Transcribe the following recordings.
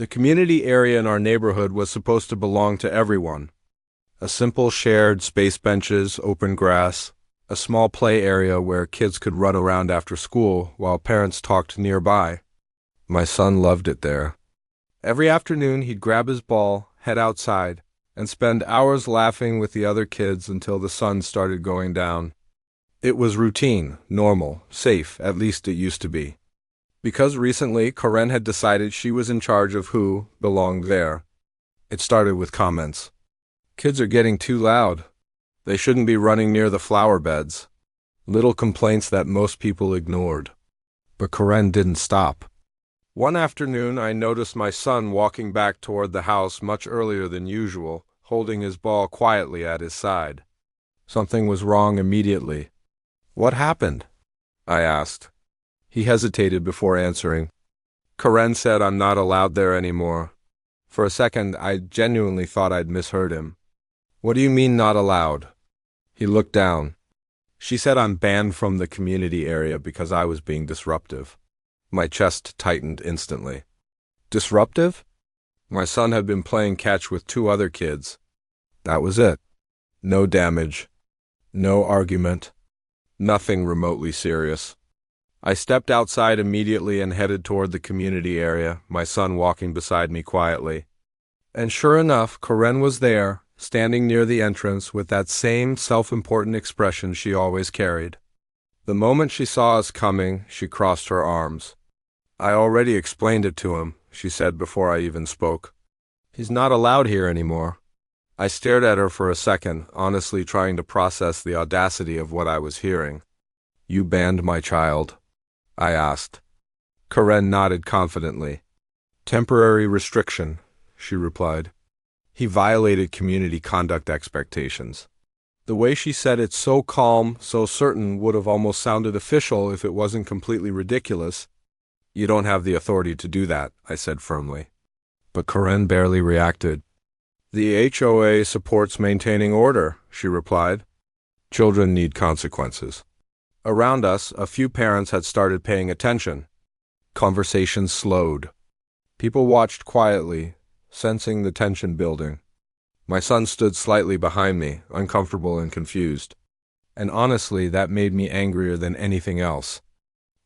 The community area in our neighborhood was supposed to belong to everyone. A simple shared space, benches, open grass, a small play area where kids could run around after school while parents talked nearby. My son loved it there. Every afternoon he'd grab his ball, head outside, and spend hours laughing with the other kids until the sun started going down. It was routine, normal, safe, at least it used to be. Because recently Karen had decided she was in charge of who belonged there. It started with comments. Kids are getting too loud. They shouldn't be running near the flower beds. Little complaints that most people ignored. But Karen didn't stop. One afternoon I noticed my son walking back toward the house much earlier than usual, holding his ball quietly at his side. Something was wrong immediately. "What happened?" I asked. He hesitated before answering. "Karen said I'm not allowed there anymore." For a second, I genuinely thought I'd misheard him. "What do you mean not allowed?" He looked down. "She said I'm banned from the community area because I was being disruptive." My chest tightened instantly. Disruptive? My son had been playing catch with two other kids. That was it. No damage. No argument. Nothing remotely serious. I stepped outside immediately and headed toward the community area, my son walking beside me quietly. And sure enough, Karen was there, standing near the entrance with that same self-important expression she always carried. The moment she saw us coming, she crossed her arms. "I already explained it to him," she said before I even spoke. "He's not allowed here anymore." I stared at her for a second, honestly trying to process the audacity of what I was hearing. "You banned my child?" I asked. Karen nodded confidently. "Temporary restriction," she replied. "He violated community conduct expectations." The way she said it, so calm, so certain, would have almost sounded official if it wasn't completely ridiculous. "You don't have the authority to do that," I said firmly. But Karen barely reacted. "The HOA supports maintaining order," she replied. "Children need consequences." Around us, a few parents had started paying attention. Conversations slowed. People watched quietly, sensing the tension building. My son stood slightly behind me, uncomfortable and confused. And honestly, that made me angrier than anything else.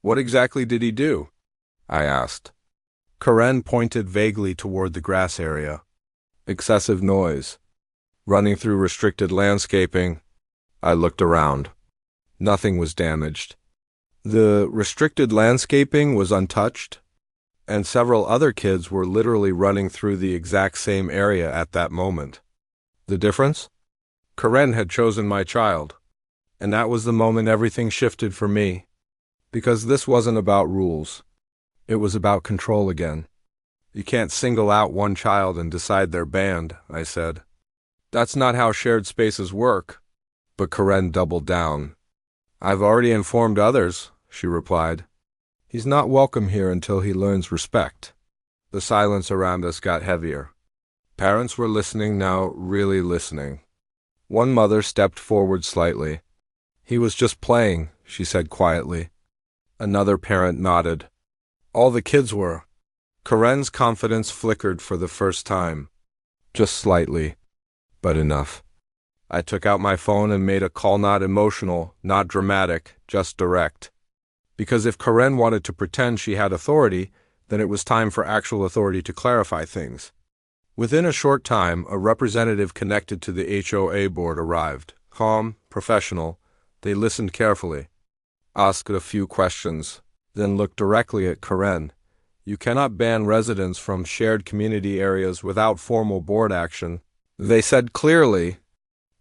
"What exactly did he do?" I asked. Karen pointed vaguely toward the grass area. "Excessive noise. Running through restricted landscaping." I looked around. Nothing was damaged. The restricted landscaping was untouched, and several other kids were literally running through the exact same area at that moment. The difference? Karen had chosen my child, and that was the moment everything shifted for me. Because this wasn't about rules. It was about control again. "You can't single out one child and decide they're banned," I said. "That's not how shared spaces work." But Karen doubled down. "I've already informed others," she replied. "He's not welcome here until he learns respect." The silence around us got heavier. Parents were listening now, really listening. One mother stepped forward slightly. "He was just playing," she said quietly. Another parent nodded. All the kids were. Karen's confidence flickered for the first time. Just slightly, but enough. I took out my phone and made a call, not emotional, not dramatic, just direct. Because if Karen wanted to pretend she had authority, then it was time for actual authority to clarify things. Within a short time, a representative connected to the HOA board arrived. Calm, professional, they listened carefully, asked a few questions, then looked directly at Karen. "You cannot ban residents from shared community areas without formal board action," they said clearly.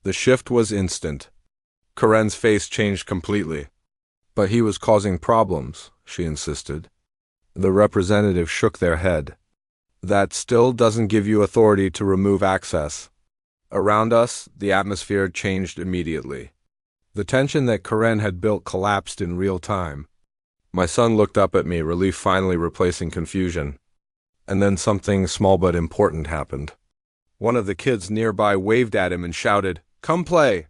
The shift was instant. Karen's face changed completely. "But he was causing problems," she insisted. The representative shook their head. "That still doesn't give you authority to remove access." Around us, the atmosphere changed immediately. The tension that Karen had built collapsed in real time. My son looked up at me, relief finally replacing confusion. And then something small but important happened. One of the kids nearby waved at him and shouted, "Come play!"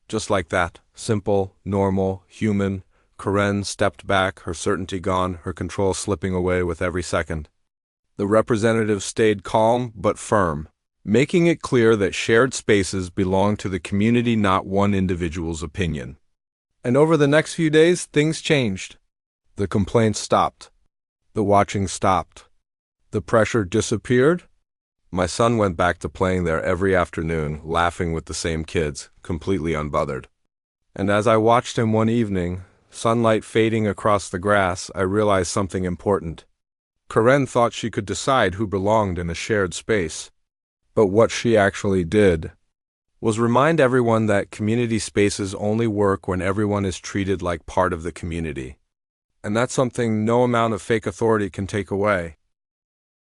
Just like that, simple, normal, human, Karen stepped back, her certainty gone, her control slipping away with every second. The representative stayed calm but firm, making it clear that shared spaces belong to the community, not one individual's opinion. And over the next few days, things changed. The complaints stopped. The watching stopped. The pressure disappeared. My son went back to playing there every afternoon, laughing with the same kids, completely unbothered. And as I watched him one evening, sunlight fading across the grass, I realized something important. Karen thought she could decide who belonged in a shared space. But what she actually did was remind everyone that community spaces only work when everyone is treated like part of the community. And that's something no amount of fake authority can take away.